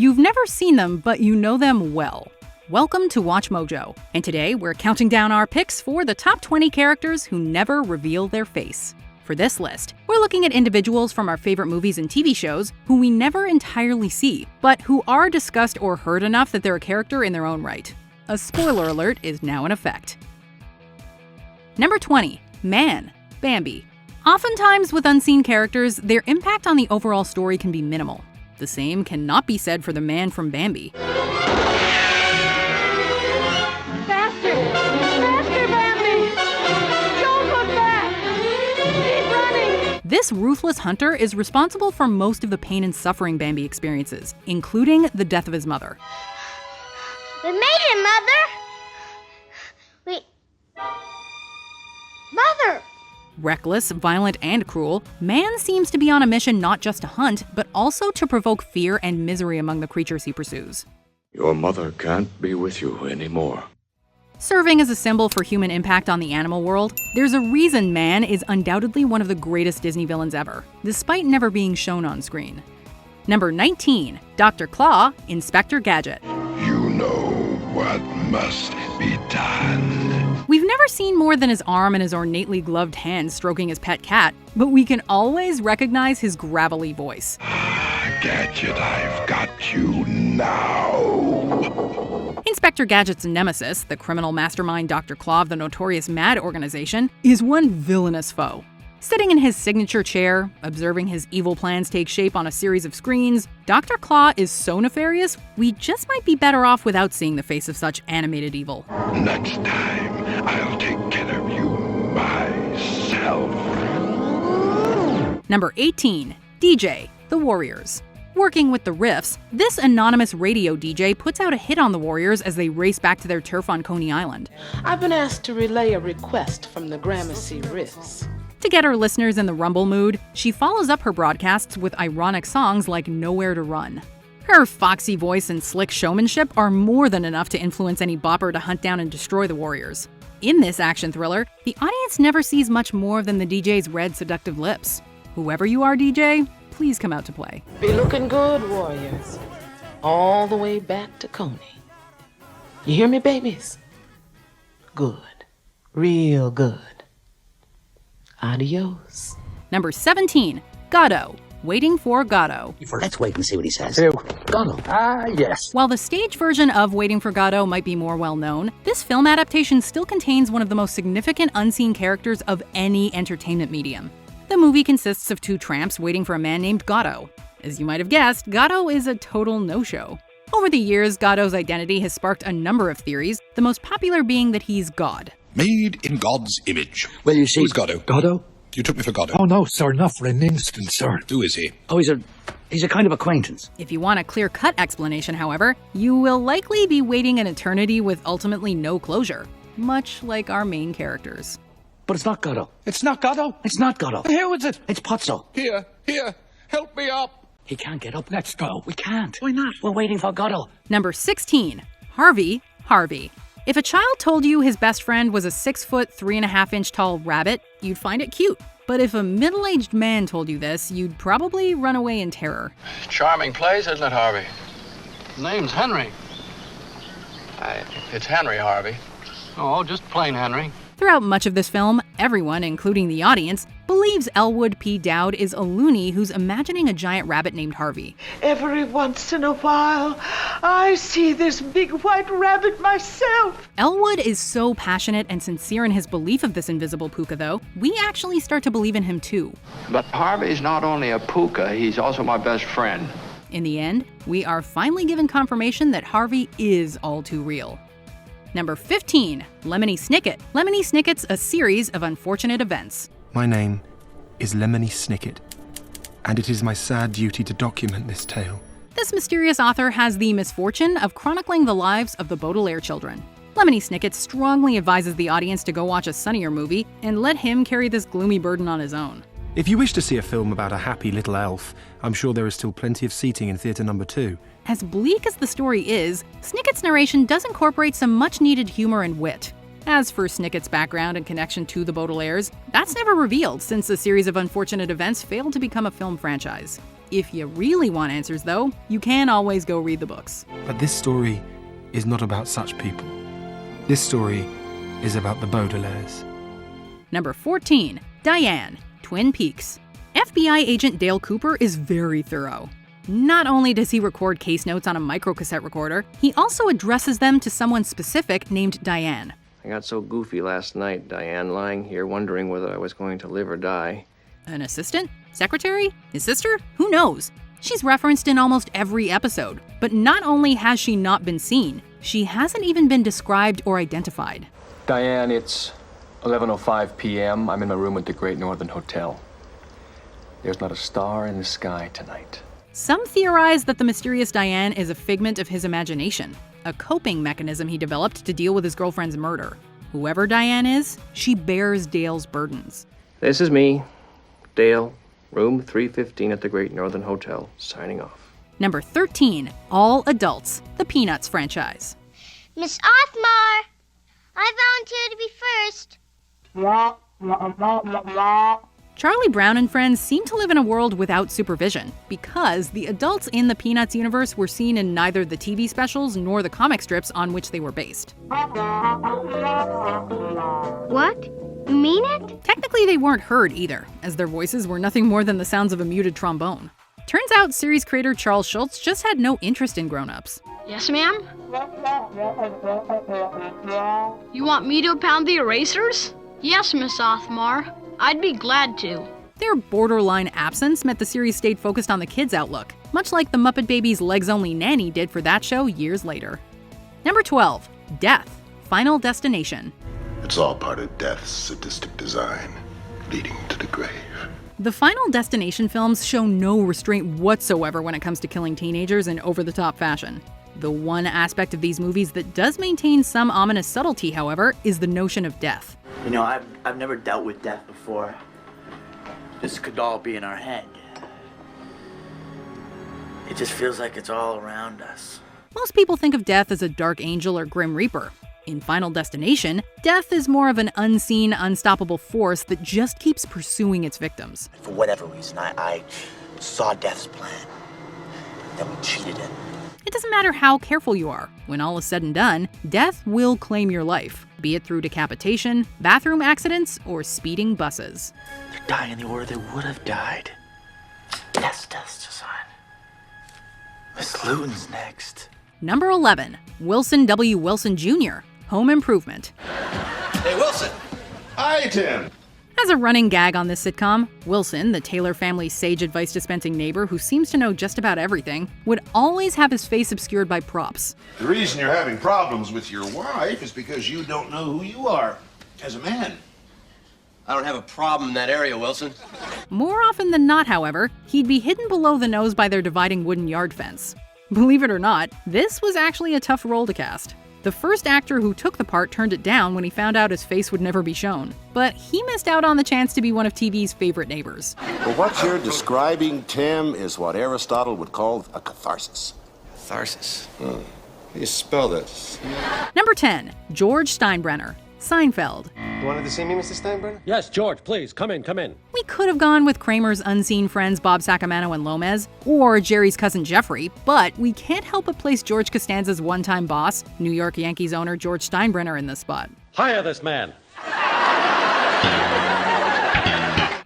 You've never seen them, but you know them well. Welcome to WatchMojo, and today we're counting down our picks for the top 20 characters who never reveal their face. For this list, we're looking at individuals from our favorite movies and TV shows who we never entirely see, but who are discussed or heard enough that they're a character in their own right. A spoiler alert is now in effect. Number 20. Man, Bambi. Oftentimes with unseen characters, their impact on the overall story can be minimal. The same cannot be said for the man from Bambi. Faster! Faster, Bambi! Don't look back! Keep running! This ruthless hunter is responsible for most of the pain and suffering Bambi experiences, including the death of his mother. We made it, Mother! Mother! Reckless, violent, and cruel, Man seems to be on a mission not just to hunt, but also to provoke fear and misery among the creatures he pursues. Your mother can't be with you anymore. Serving as a symbol for human impact on the animal world, there's a reason Man is undoubtedly one of the greatest Disney villains ever, despite never being shown on screen. Number 19. Dr. Claw, Inspector Gadget. You know what must be done. We've never seen more than his arm and his ornately gloved hand stroking his pet cat, but we can always recognize his gravelly voice. Gadget, I've got you now. Inspector Gadget's nemesis, the criminal mastermind Dr. Claw of the notorious MAD organization, is one villainous foe. Sitting in his signature chair, observing his evil plans take shape on a series of screens, Dr. Claw is so nefarious, we just might be better off without seeing the face of such animated evil. Next time, I'll take care of you myself. Number 18. DJ, The Warriors. Working with the Riffs, this anonymous radio DJ puts out a hit on the Warriors as they race back to their turf on Coney Island. I've been asked to relay a request from the Gramercy Riffs. To get her listeners in the Rumble mood, she follows up her broadcasts with ironic songs like Nowhere to Run. Her foxy voice and slick showmanship are more than enough to influence any bopper to hunt down and destroy the Warriors. In this action thriller, the audience never sees much more than the DJ's red, seductive lips. Whoever you are, DJ, please come out to play. Be looking good, Warriors. All the way back to Coney. You hear me, babies? Good. Real good. Adios. Number 17. Godot, Waiting for Godot. Let's wait and see what he says. Who? Godot. Ah, yes. While the stage version of Waiting for Godot might be more well-known, this film adaptation still contains one of the most significant unseen characters of any entertainment medium. The movie consists of two tramps waiting for a man named Godot. As you might have guessed, Godot is a total no-show. Over the years, Godot's identity has sparked a number of theories, the most popular being that he's God. Made in God's image. Well, you see... Who's Godot? Godot? You took me for Godot. Oh, no, sir, not for an instant, sir. Who is he? Oh, he's a kind of acquaintance. If you want a clear-cut explanation, however, you will likely be waiting an eternity with ultimately no closure, much like our main characters. But it's not Godot. It's not Godot? It's not Godot. Who is it? It's Pozzo. Here, help me up. He can't get up. Let's go. We can't. Why not? We're waiting for Godot. Number 16. Harvey. If a child told you his best friend was a 6-foot, 3.5-inch tall rabbit, you'd find it cute. But if a middle-aged man told you this, you'd probably run away in terror. Charming place, isn't it, Harvey? Name's Henry. It's Henry, Harvey. Oh, just plain Henry. Throughout much of this film, everyone, including the audience, believes Elwood P. Dowd is a loony who's imagining a giant rabbit named Harvey. Every once in a while, I see this big white rabbit myself. Elwood is so passionate and sincere in his belief of this invisible puka, though, we actually start to believe in him too. But Harvey's not only a puka, he's also my best friend. In the end, we are finally given confirmation that Harvey is all too real. Number 15. Lemony Snicket. Lemony Snicket's a series of unfortunate events. My name is Lemony Snicket, and it is my sad duty to document this tale. This mysterious author has the misfortune of chronicling the lives of the Baudelaire children. Lemony Snicket strongly advises the audience to go watch a sunnier movie and let him carry this gloomy burden on his own. If you wish to see a film about a happy little elf, I'm sure there is still plenty of seating in theatre number 2. As bleak as the story is, Snicket's narration does incorporate some much-needed humor and wit. As for Snicket's background and connection to the Baudelaires, that's never revealed since a series of unfortunate events failed to become a film franchise. If you really want answers, though, you can always go read the books. But this story is not about such people. This story is about the Baudelaires. Number 14, Diane, Twin Peaks. FBI agent Dale Cooper is very thorough. Not only does he record case notes on a microcassette recorder, he also addresses them to someone specific named Diane. I got so goofy last night, Diane, lying here wondering whether I was going to live or die. An assistant? Secretary? His sister? Who knows? She's referenced in almost every episode. But not only has she not been seen, she hasn't even been described or identified. Diane, it's 11:05 p.m. I'm in my room at the Great Northern Hotel. There's not a star in the sky tonight. Some theorize that the mysterious Diane is a figment of his imagination, a coping mechanism he developed to deal with his girlfriend's murder. Whoever Diane is, she bears Dale's burdens. This is me, Dale, room 315 at the Great Northern Hotel, signing off. Number 13, All Adults, the Peanuts franchise. Miss Othmar, I volunteer to be first. Charlie Brown and friends seem to live in a world without supervision because the adults in the Peanuts universe were seen in neither the TV specials nor the comic strips on which they were based. What? You mean it? Technically, they weren't heard either, as their voices were nothing more than the sounds of a muted trombone. Turns out series creator Charles Schultz just had no interest in grown-ups. Yes, ma'am? You want me to pound the erasers? Yes, Miss Othmar. I'd be glad to. Their borderline absence meant the series stayed focused on the kids' outlook, much like the Muppet Babies' legs-only nanny did for that show years later. Number 12, Death, Final Destination. It's all part of death's sadistic design, leading to the grave. The Final Destination films show no restraint whatsoever when it comes to killing teenagers in over-the-top fashion. The one aspect of these movies that does maintain some ominous subtlety, however, is the notion of death. You know, I've never dealt with death before. This could all be in our head. It just feels like it's all around us. Most people think of death as a dark angel or grim reaper. In Final Destination, death is more of an unseen, unstoppable force that just keeps pursuing its victims. For whatever reason, I saw death's plan that we cheated in. It doesn't matter how careful you are. When all is said and done, death will claim your life, be it through decapitation, bathroom accidents, or speeding buses. They're dying the order they would have died. That's death's design. Miss Luton's next. Number 11, Wilson W. Wilson Jr., Home Improvement. Hey, Wilson. Hi, Tim. As a running gag on this sitcom, Wilson, the Taylor family's sage advice-dispensing neighbor who seems to know just about everything, would always have his face obscured by props. The reason you're having problems with your wife is because you don't know who you are as a man. I don't have a problem in that area, Wilson. More often than not, however, he'd be hidden below the nose by their dividing wooden yard fence. Believe it or not, this was actually a tough role to cast. The first actor who took the part turned it down when he found out his face would never be shown. But he missed out on the chance to be one of TV's favorite neighbors. Well, what you're describing, Tim, is what Aristotle would call a catharsis. Catharsis? Oh, how do you spell that? Number 10, George Steinbrenner, Seinfeld. You wanted to see me, Mr. Steinbrenner? Yes, George, please, come in, come in. We could have gone with Kramer's unseen friends Bob Sacamano and Lomez, or Jerry's cousin Jeffrey, but we can't help but place George Costanza's one-time boss, New York Yankees owner George Steinbrenner, in this spot. Hire this man.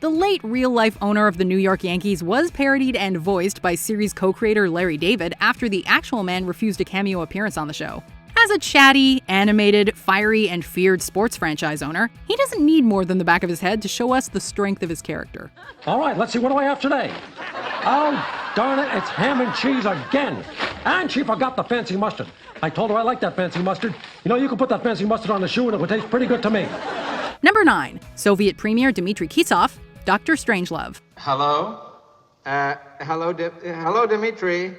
The late real-life owner of the New York Yankees was parodied and voiced by series co-creator Larry David after the actual man refused a cameo appearance on the show. As a chatty, animated, fiery, and feared sports franchise owner, he doesn't need more than the back of his head to show us the strength of his character. All right, let's see, what do I have today? Oh, darn it, it's ham and cheese again. And she forgot the fancy mustard. I told her I like that fancy mustard. You know, you can put that fancy mustard on the shoe and it would taste pretty good to me. Number 9, Soviet Premier Dmitry Kisov, Dr. Strangelove. Hello? Hello, Dmitri.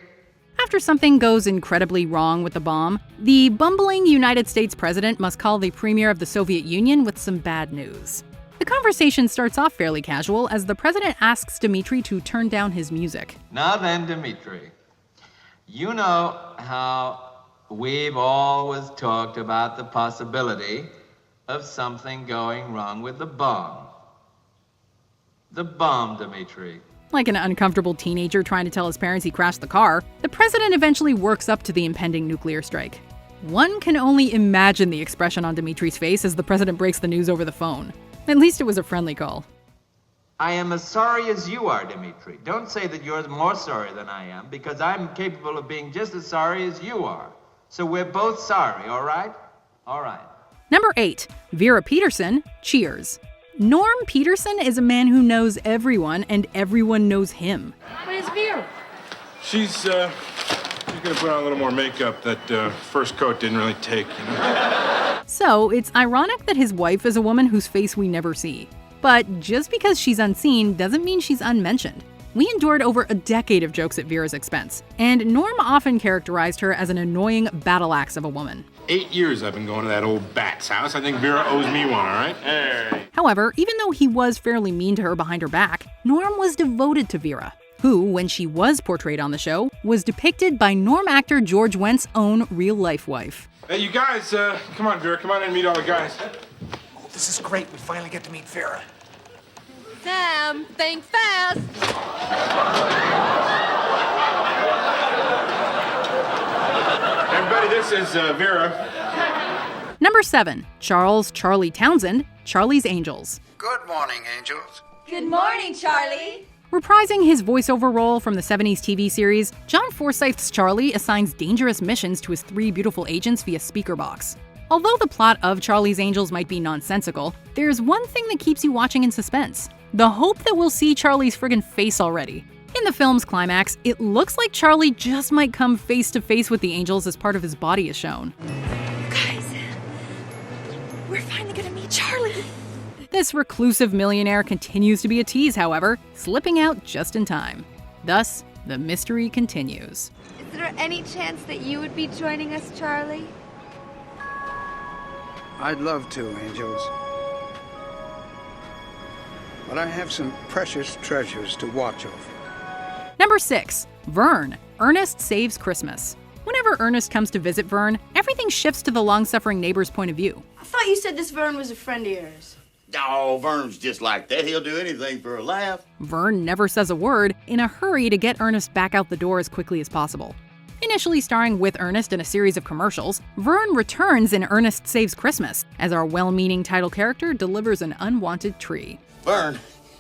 After something goes incredibly wrong with the bomb, the bumbling United States president must call the premier of the Soviet Union with some bad news. The conversation starts off fairly casual as the president asks Dmitri to turn down his music. Now then, Dmitri, you know how we've always talked about the possibility of something going wrong with the bomb. The bomb, Dmitri. Like an uncomfortable teenager trying to tell his parents he crashed the car, the president eventually works up to the impending nuclear strike. One can only imagine the expression on Dimitri's face as the president breaks the news over the phone. At least it was a friendly call. I am as sorry as you are, Dimitri. Don't say that you're more sorry than I am, because I'm capable of being just as sorry as you are. So we're both sorry, all right? All right. Number 8. Vera Peterson, Cheers. Norm Peterson is a man who knows everyone, and everyone knows him. Where's Vera? She's gonna put on a little more makeup. That first coat didn't really take, you know? So, it's ironic that his wife is a woman whose face we never see. But just because she's unseen doesn't mean she's unmentioned. We endured over a decade of jokes at Vera's expense, and Norm often characterized her as an annoying battle axe of a woman. 8 years I've been going to that old bat's house. I think Vera owes me one, all right? Hey. However, even though he was fairly mean to her behind her back, Norm was devoted to Vera, who, when she was portrayed on the show, was depicted by Norm actor George Wendt's own real-life wife. Hey, you guys, come on, Vera, come on in and meet all the guys. Oh, this is great. We finally get to meet Vera. Sam, think fast. Everybody, this is Vera. Number 7. Charlie Townsend, Charlie's Angels. Good morning, Angels. Good morning, Charlie. Reprising his voiceover role from the 70s TV series, John Forsythe's Charlie assigns dangerous missions to his 3 beautiful agents via speaker box. Although the plot of Charlie's Angels might be nonsensical, there's one thing that keeps you watching in suspense: the hope that we'll see Charlie's friggin' face already. In the film's climax, it looks like Charlie just might come face to face with the angels as part of his body is shown. Guys, we're finally gonna meet Charlie. This reclusive millionaire continues to be a tease, however, slipping out just in time. Thus, the mystery continues. Is there any chance that you would be joining us, Charlie? I'd love to, Angels. But I have some precious treasures to watch over. Number 6. Vern, Ernest Saves Christmas. Whenever Ernest comes to visit Vern, everything shifts to the long-suffering neighbor's point of view. I thought you said this Vern was a friend of yours. Oh, Vern's just like that. He'll do anything for a laugh. Vern never says a word, in a hurry to get Ernest back out the door as quickly as possible. Initially starring with Ernest in a series of commercials, Vern returns in Ernest Saves Christmas, as our well-meaning title character delivers an unwanted tree. Vern,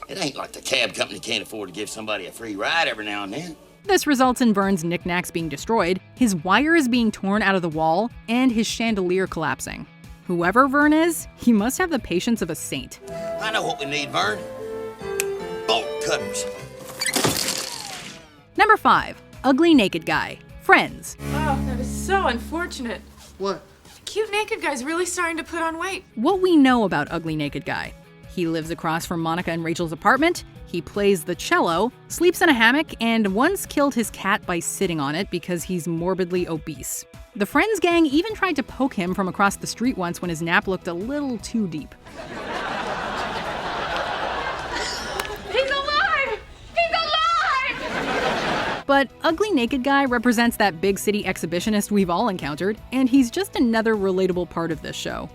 it ain't like the cab company can't afford to give somebody a free ride every now and then. This results in Vern's knickknacks being destroyed, his wires being torn out of the wall, and his chandelier collapsing. Whoever Vern is, he must have the patience of a saint. I know what we need, Vern. Bolt cutters. Number 5. Ugly Naked Guy, Friends. Oh, that is so unfortunate. What? The cute naked guy's really starting to put on weight. What we know about Ugly Naked Guy: he lives across from Monica and Rachel's apartment, he plays the cello, sleeps in a hammock, and once killed his cat by sitting on it because he's morbidly obese. The Friends gang even tried to poke him from across the street once when his nap looked a little too deep. He's alive! He's alive! But Ugly Naked Guy represents that big city exhibitionist we've all encountered, and he's just another relatable part of this show.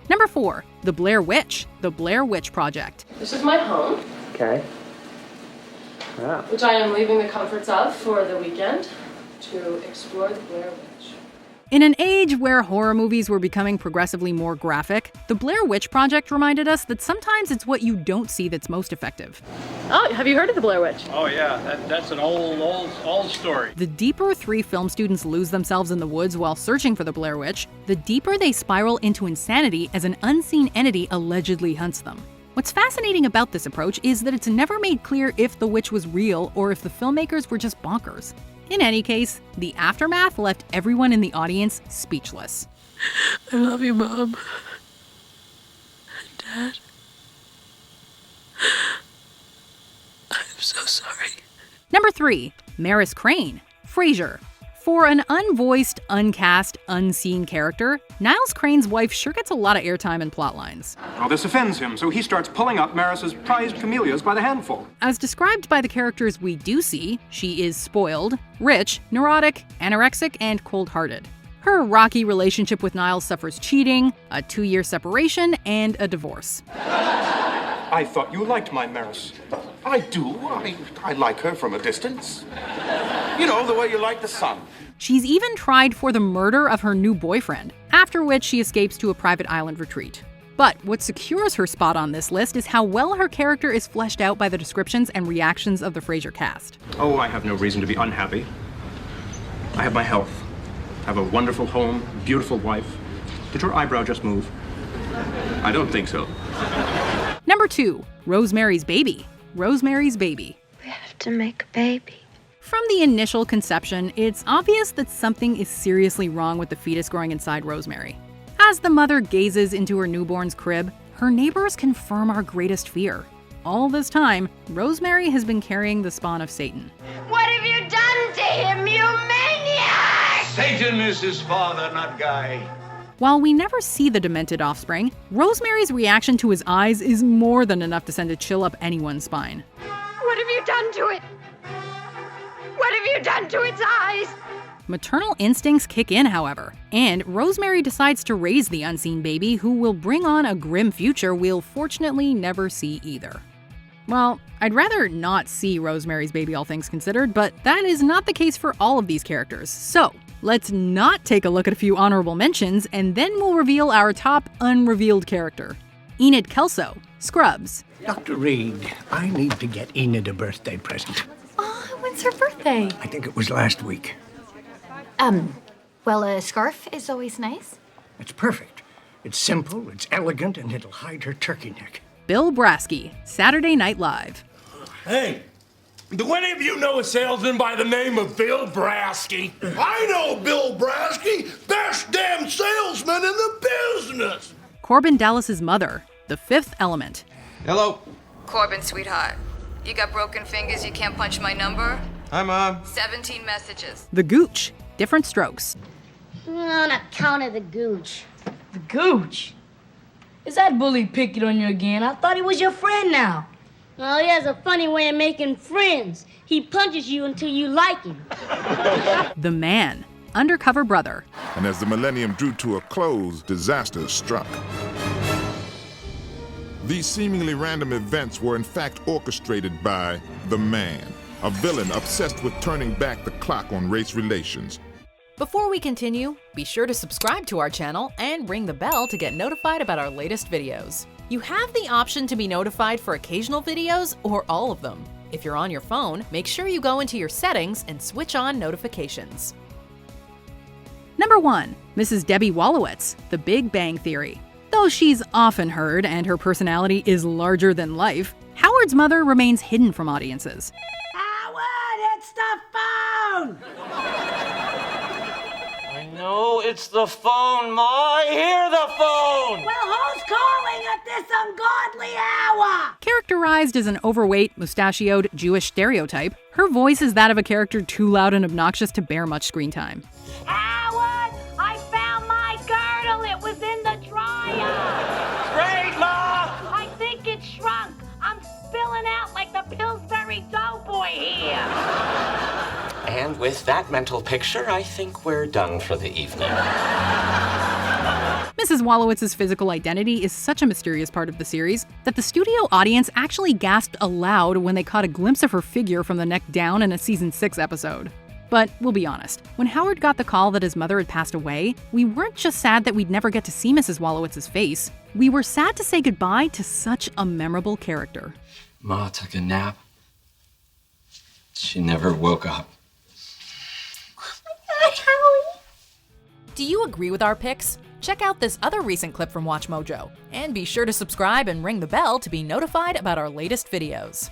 Number 4. The Blair Witch, The Blair Witch Project. This is my home. Okay. Wow. Which I am leaving the comforts of for the weekend to explore the Blair Witch. In an age where horror movies were becoming progressively more graphic, The Blair Witch Project reminded us that sometimes it's what you don't see that's most effective. Oh, have you heard of the Blair Witch? Oh yeah, that's an old story. The deeper 3 film students lose themselves in the woods while searching for the Blair Witch, the deeper they spiral into insanity as an unseen entity allegedly hunts them. What's fascinating about this approach is that it's never made clear if the witch was real or if the filmmakers were just bonkers. In any case, the aftermath left everyone in the audience speechless. I love you, Mom. Dad. I'm so sorry. Number 3. Maris Crane, Frasier. For an unvoiced, uncast, unseen character, Niles Crane's wife sure gets a lot of airtime and plot lines. Well, this offends him, so he starts pulling up Maris's prized camellias by the handful. As described by the characters we do see, she is spoiled, rich, neurotic, anorexic, and cold-hearted. Her rocky relationship with Niles suffers cheating, a 2-year separation, and a divorce. I thought you liked my Maris. I do. I like her from a distance. You know, the way you like the sun. She's even tried for the murder of her new boyfriend, after which she escapes to a private island retreat. But what secures her spot on this list is how well her character is fleshed out by the descriptions and reactions of the Frasier cast. Oh, I have no reason to be unhappy. I have my health. I have a wonderful home, beautiful wife. Did your eyebrow just move? I don't think so. Number 2, Rosemary's Baby. Rosemary's Baby. We have to make a baby. From the initial conception, it's obvious that something is seriously wrong with the fetus growing inside Rosemary. As the mother gazes into her newborn's crib, her neighbors confirm our greatest fear. All this time, Rosemary has been carrying the spawn of Satan. What have you done to him, you maniac? Satan is his father, not Guy. While we never see the demented offspring, Rosemary's reaction to his eyes is more than enough to send a chill up anyone's spine. What have you done to it? What have you done to its eyes? Maternal instincts kick in, however, and Rosemary decides to raise the unseen baby who will bring on a grim future we'll fortunately never see either. Well, I'd rather not see Rosemary's Baby, all things considered, but that is not the case for all of these characters. So, let's not take a look at a few honorable mentions, and then we'll reveal our top unrevealed character. Enid Kelso, Scrubs. Dr. Reed, I need to get Enid a birthday present. Oh, when's her birthday? I think it was last week. Well, a scarf is always nice. It's perfect. It's simple, it's elegant, and it'll hide her turkey neck. Bill Brasky, Saturday Night Live. Hey, do any of you know a salesman by the name of Bill Brasky? I know Bill Brasky, best damn salesman in the business. Corbin Dallas's mother, The Fifth Element. Hello. Corbin, sweetheart. You got broken fingers, you can't punch my number? Hi, Mom. 17 messages. The Gooch, Different Strokes. On account of the gooch. The gooch? Is that bully picking on you again? I thought he was your friend now. Well, he has a funny way of making friends. He punches you until you like him. The Man, Undercover Brother. And as the millennium drew to a close, disaster struck. These seemingly random events were in fact orchestrated by the Man, a villain obsessed with turning back the clock on race relations. Before we continue, be sure to subscribe to our channel and ring the bell to get notified about our latest videos. You have the option to be notified for occasional videos or all of them. If you're on your phone, make sure you go into your settings and switch on notifications. Number 1, Mrs. Debbie Wallowitz, The Big Bang Theory. Though she's often heard and her personality is larger than life, Howard's mother remains hidden from audiences. Howard, it's the phone! I know it's the phone, Ma. I hear the phone! Well, who's calling at this ungodly hour? Characterized as an overweight, mustachioed Jewish stereotype, her voice is that of a character too loud and obnoxious to bear much screen time. Howard, I found my girdle. It was in the dryer. Great, Ma! I think it shrunk. I'm spilling out like the Pillsbury Doughboy here. And with that mental picture, I think we're done for the evening. Mrs. Wollowitz's physical identity is such a mysterious part of the series that the studio audience actually gasped aloud when they caught a glimpse of her figure from the neck down in a season 6 episode. But we'll be honest, when Howard got the call that his mother had passed away, we weren't just sad that we'd never get to see Mrs. Wollowitz's face. We were sad to say goodbye to such a memorable character. Ma took a nap. She never woke up. Do you agree with our picks? Check out this other recent clip from WatchMojo, and be sure to subscribe and ring the bell to be notified about our latest videos.